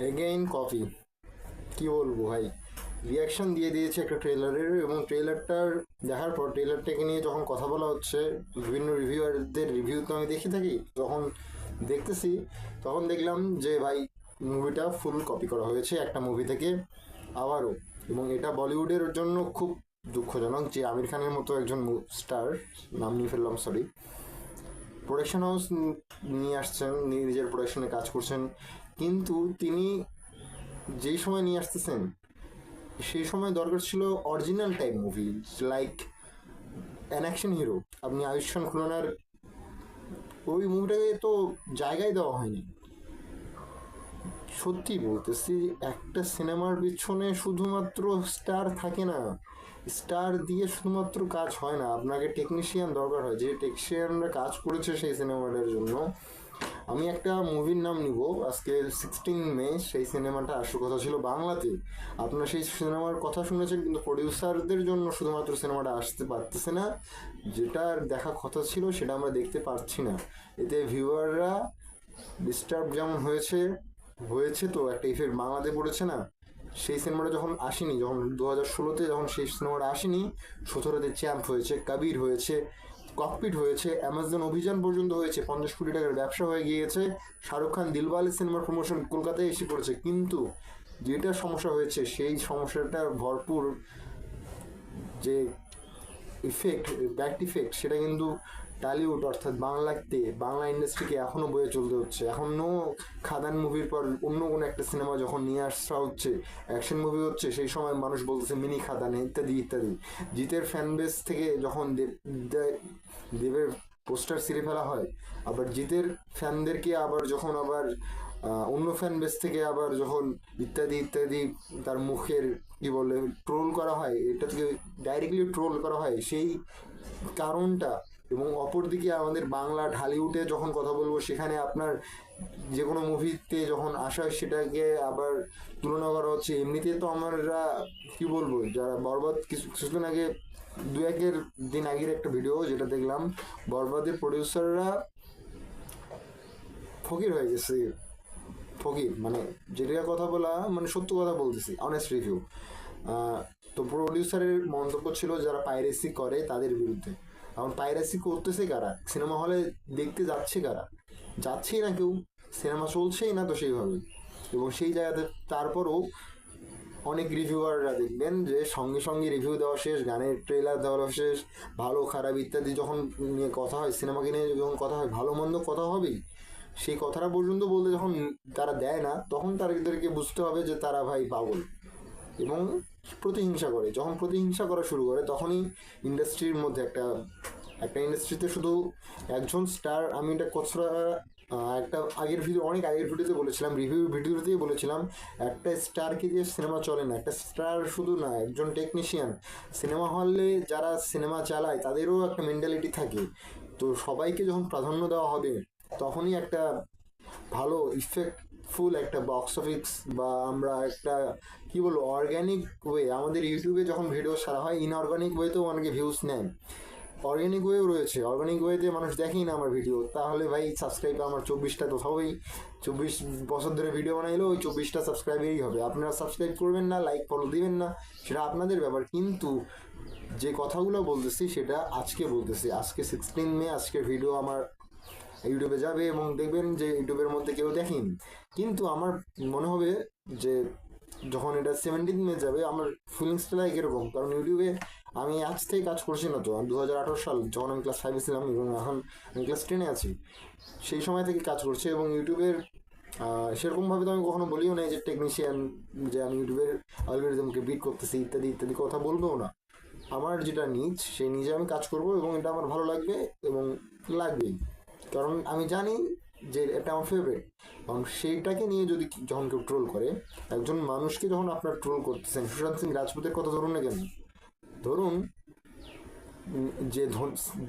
Again copy. কি বলবো ভাই, রিয়াকশন দিয়ে দিয়েছে একটা ট্রেলারের, এবং ট্রেলারটার দেখার পর ট্রেলারটাকে নিয়ে যখন কথা বলা হচ্ছে, বিভিন্ন রিভিউয়ারদের রিভিউ তো আমি দেখে থাকি, যখন দেখতেছি তখন দেখলাম যে ভাই মুভিটা ফুল কপি করা হয়েছে একটা মুভি থেকে আবারও। এবং এটা বলিউডের জন্য খুব দুঃখজনক যে আমির খানের মতো একজন স্টার, নাম নিয়ে ফেললাম সরি, প্রোডাকশন হাউস নিয়ে আসছেন, নিজের প্রোডাকশনে কাজ করছেন, কিন্তু তিনি যেই সময় নিয়ে আসতেছেন সেই সময় দরকার ছিল original type movie, like an action hero. আপনি আয়ুষ্মান খুরানার ওই মুভিটাকে তো জায়গায় দেওয়া হয়নি। সত্যি বলতেছি, একটা সিনেমার পিছনে শুধুমাত্র স্টার থাকে না, স্টার দিয়ে শুধুমাত্র কাজ হয় না, আপনাকে টেকনিশিয়ান দরকার হয়, যে টেকনিশিয়ানরা কাজ করেছে সেই সিনেমাটার জন্য। আমি একটা মুভির নাম নিব, আজকে 16 মে সেই সিনেমাটা আসার কথা ছিল বাংলাতে। আপনারা সেই সিনেমার কথা শুনেছেন, কিন্তু প্রডিউসারদের জন্য শুধুমাত্র সিনেমাটা আসতে পারতেছে না, যেটা দেখা কথা ছিল সেটা আমরা দেখতে পাচ্ছি না। এতে ভিউয়াররা ডিস্টার্ব যেমন হয়েছে হয়েছে, তো একটা ইফেক্ট বাংলাতে পড়েছে না। সেই সিনেমাটা যখন আসেনি, যখন 2016-তে যখন সেই সিনেমাটা আসেনি, 17-তে চ্যাম্প হয়েছে, কাবির হয়েছে, ককপিট হয়েছে, অ্যামাজন অভিযান পর্যন্ত হয়েছে, 50 কোটি টাকার ব্যবসা হয়ে গিয়েছে, শাহরুখ খান দিলওয়ালে সিনেমার প্রমোশন কলকাতায় এসে পড়েছে, কিন্তু যেটা সমস্যা হয়েছে সেই সমস্যাটার ভরপুর যে ইফেক্ট, ব্যাড ইফেক্ট, সেটা কিন্তু টালিউড অর্থাৎ বাংলাতে, বাংলা ইন্ডাস্ট্রিকে এখনও বয়ে চলতে হচ্ছে। এখনও খাদান মুভির পর অন্য কোনো একটা সিনেমা যখন নিয়ে আসা হচ্ছে, অ্যাকশন মুভি হচ্ছে, সেই সময় মানুষ বলতেছে মিনি খাদান ইত্যাদি ইত্যাদি। জিতের ফ্যান বেস থেকে যখন দেবের পোস্টার ছিঁড়ে ফেলা হয়, আবার জিতের ফ্যানদেরকে আবার যখন আবার অন্য ফ্যান বেস থেকে আবার যখন ইত্যাদি ইত্যাদি তার মুখের কি বলে ট্রোল করা হয়, এটা থেকে ডাইরেক্টলি ট্রোল করা হয়, সেই কারণটা। এবং অপরদিকে আমাদের বাংলা ঢালিউডে যখন কথা বলবো, সেখানে আপনার যে কোনো মুভিতে যখন আসা হয় সেটাকে আবার তুলনা করা হচ্ছে। এমনিতে তো আমরা কি বলবো, যারা বরবাদ কিছুদিন আগে, দু একের দিন আগের একটা ভিডিও যেটা দেখলাম, বরবাদের প্রডিউসাররা ফকির হয়ে গেছে। ফকির মানে যেটা কথা বলা, মানে সত্য কথা বলতেছি, অনেস্ট রিভিউ। তো প্রডিউসারের মন্তব্য ছিল যারা পাইরেসি করে তাদের বিরুদ্ধে। এখন পাইরেসি করতেছে কারা, সিনেমা হলে দেখতে যাচ্ছে কারা? যাচ্ছেই না কেউ, সিনেমা চলছেই না তো সেইভাবে। এবং সেই জায়গাতে তারপরও অনেক রিভিউয়াররা দেখবেন যে সঙ্গে সঙ্গে রিভিউ দেওয়া শেষ, গানের ট্রেলার দেওয়া শেষ, ভালো খারাপ ইত্যাদি যখন নিয়ে কথা হয়, সিনেমাকে নিয়ে যখন কথা হয়, ভালো মন্দ কথা হবেই, সেই কথাটা পর্যন্ত বলতে যখন তারা দেয় না, তখন তাদেরকে বুঝতে হবে যে তারা ভাই পাগল। এবং প্রতিহিংসা করে, যখন প্রতিহিংসা করা শুরু করে, তখনই ইন্ডাস্ট্রির মধ্যে একটা একটা ইন্ডাস্ট্রিতে শুধু একজন স্টার, আমি এটা কতটা একটা আগের ভিডিও, অনেক আগের ভিডিওতে বলেছিলাম, রিভিউ ভিডিওতেই বলেছিলাম, একটা স্টারকে দিয়ে সিনেমা চলে না। একটা স্টার শুধু না, একজন টেকনিশিয়ান, সিনেমা হলে যারা সিনেমা চালায় তাদেরও একটা মেন্টালিটি থাকে। তো সবাইকে যখন প্রাধান্য দেওয়া হবে, তখনই একটা ভালো ইফেক্টফুল একটা বক্স অফিস, বা আমরা একটা কি বলবো অর্গ্যানিক ওয়ে, আমাদের ইউটিউবে যখন ভিডিও ছাড়া হয়, ইনঅর্গানিক ওয়েতেও অনেকে ভিউজ নেয়, অর্গ্যানিক ওয়েও রয়েছে। অর্গ্যানিক ওয়েতে মানুষ দেখেই না আমার ভিডিও, তাহলে ভাই সাবস্ক্রাইব আমার 24টা তো হবেই। 24 বছর ধরে ভিডিও বানাইলেও ওই 24টা সাবস্ক্রাইবেরই হবে। আপনারা সাবস্ক্রাইব করবেন না, লাইক ফলো দিবেন না, সেটা আপনাদের ব্যাপার। কিন্তু যে কথাগুলো বলতেছি সেটা আজকে বলতেছি, আজকে 16 মে, আজকের ভিডিও আমার ইউটিউবে যাবে এবং দেখবেন যে ইউটিউবের মধ্যে কেউ দেখেন, কিন্তু আমার মনে হবে যে যখন এটা 17 মে যাবে, আমার ফিলিংসটা লাইক এরকম। কারণ ইউটিউবে আমি আজ থেকে কাজ করছি না তো, 2018 সাল যখন আমি ক্লাস 5-এ ছিলাম, এবং এখন আমি ক্লাস 10-এ আছি, সেই সময় থেকে কাজ করছি। এবং ইউটিউবের সেরকমভাবে তো আমি কখনো বলিও না যে টেকনিশিয়ান, যে আমি ইউটিউবের অ্যালগরিদমকে বিট করতেছি ইত্যাদি ইত্যাদি কথা বলবেও না। আমার যেটা নিজ, সেই নিজে আমি কাজ করব, এবং এটা আমার ভালো লাগবে এবং লাগবেই। কারণ আমি জানি যে এটা আমার ফেভারিট। কারণ সেইটাকে নিয়ে যদি যখন কেউ ট্রোল করে, একজন মানুষকে যখন আপনার ট্রোল করতেছেন, সুশান্ত সিং রাজপুতের কথা ধরুন না কেন, ধরুন যে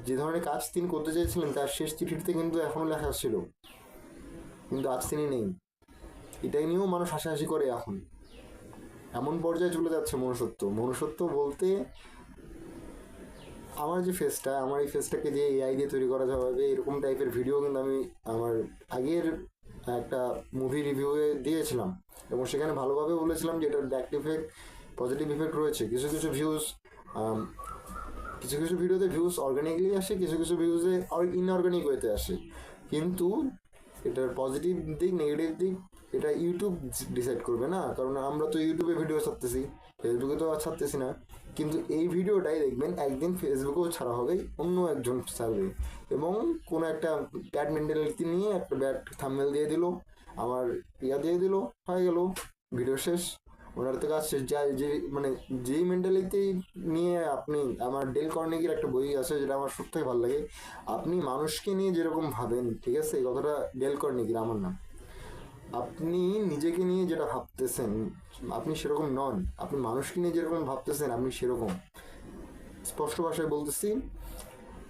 যে ধরনের কাজ তিনি করতে চেয়েছিলেন, তার শেষ চিঠিতে কিন্তু এখনো লেখা ছিল, কিন্তু আজ তিনি নেই। এটাই নিয়েও মানুষ হাসাহাসি করে এখন। এমন পর্যায়ে চলে যাচ্ছে মনুষ্যত্ব। মনুষ্যত্ব বলতে আমার যে ফেসটা, আমার এই ফেসটাকে দিয়ে এআই দিয়ে তৈরি করা যাবে এরকম টাইপের ভিডিও কিন্তু আমি আমার আগের একটা মুভি রিভিউয়ে দিয়েছিলাম। এবং সেখানে ভালোভাবে বলেছিলাম যে এটার ব্যাক ইফেক্ট, পজিটিভ ইফেক্ট রয়েছে। কিছু কিছু ভিউজ, কিছু কিছু ভিডিওতে ভিউজ অর্গানিকলি আসে, কিছু কিছু ভিউজে ইনঅর্গানিক ওয়েতে আসে, কিন্তু এটার পজিটিভ দিক নেগেটিভ দিক এটা ইউটিউব ডিসাইড করবে না, কারণ আমরা তো ইউটিউবে ভিডিও ছাড়তেছি, ফেসবুকে তো আর ছাড়তেছি না। কিন্তু এই ভিডিওটাই দেখবেন একদিন ফেসবুকেও ছাড়া হবে, অন্য একজন ছাড়বে, এবং কোনো একটা ব্যাড মেন্টালিটি নিয়ে একটা ব্যাড থাম্বনেল দিয়ে দিল, আমার দিয়ে দিল, হয়ে গেল, ভিডিও শেষ, ওনার তো কাজ শেষ। যা যে মানে যেই মেন্টালিটি নিয়ে আপনি, আমার ডেল কার্নেগির একটা বই আছে যেটা আমার সব থেকে ভালো লাগে, আপনি মানুষকে নিয়ে যেরকম ভাবেন, ঠিক আছে, এই কথাটা ডেল কার্নেগির, আমার নাম, আপনি নিজেকে নিয়ে যেটা ভাবতেছেন আপনি সেরকম নন, আপনি মানুষকে নিয়ে যেরকম ভাবতেছেন আপনি সেরকম। স্পষ্ট ভাষায় বলতেছি,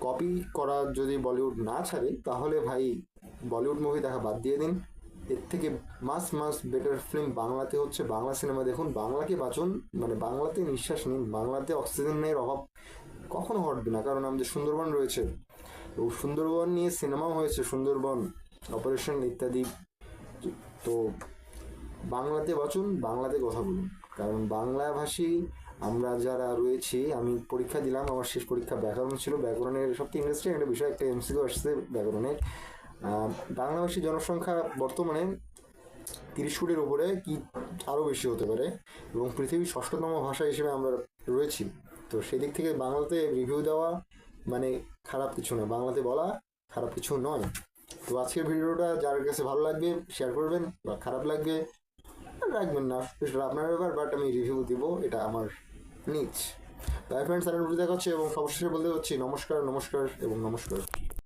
কপি করা যদি বলিউড না ছাড়ে তাহলে ভাই বলিউড মুভি দেখা বাদ দিয়ে দিন। এর থেকে মাস মাস বেটার ফিল্ম বাংলাতে হচ্ছে, বাংলা সিনেমা দেখুন, বাংলাকে বাঁচুন, মানে বাংলাতে নিঃশ্বাস নিন। বাংলাতে অক্সিজেনের অভাব কখনো ঘটবে না, কারণ আমাদের সুন্দরবন রয়েছে, এবং সুন্দরবন নিয়ে সিনেমাও হয়েছে, সুন্দরবন অপারেশন ইত্যাদি। তো বাংলাতে বাঁচুন, বাংলাতে কথা বলুন, কারণ বাংলাভাষী আমরা যারা রয়েছি, আমি পরীক্ষা দিলাম, আমার শেষ পরীক্ষা ব্যাকরণ ছিল, ব্যাকরণের সবথেকে ইন্টারেস্টিং একটা বিষয়, একটা এমসিকিউ আসছে ব্যাকরণের। বাংলাভাষী জনসংখ্যা বর্তমানে 30 কোটির উপরে, কি আরও বেশি হতে পারে, এবং পৃথিবীর 6ষ্ঠতম ভাষা হিসেবে আমরা রয়েছি। তো সেদিক থেকে বাংলাতে রিভিউ দেওয়া মানে খারাপ কিছু না, বাংলাতে বলা খারাপ কিছু নয়। তো আজকের ভিডিওটা যার কাছে ভালো লাগবে শেয়ার করবেন, বা খারাপ লাগবে রাখবেন না, সেটা আপনার ব্যাপার, বাট আমি রিভিউ দিব, এটা আমার নিজ। তাই ফ্রেন্ডস, আর দেখা হচ্ছে, এবং সবশেষে বলতে হচ্ছি নমস্কার, নমস্কার এবং নমস্কার।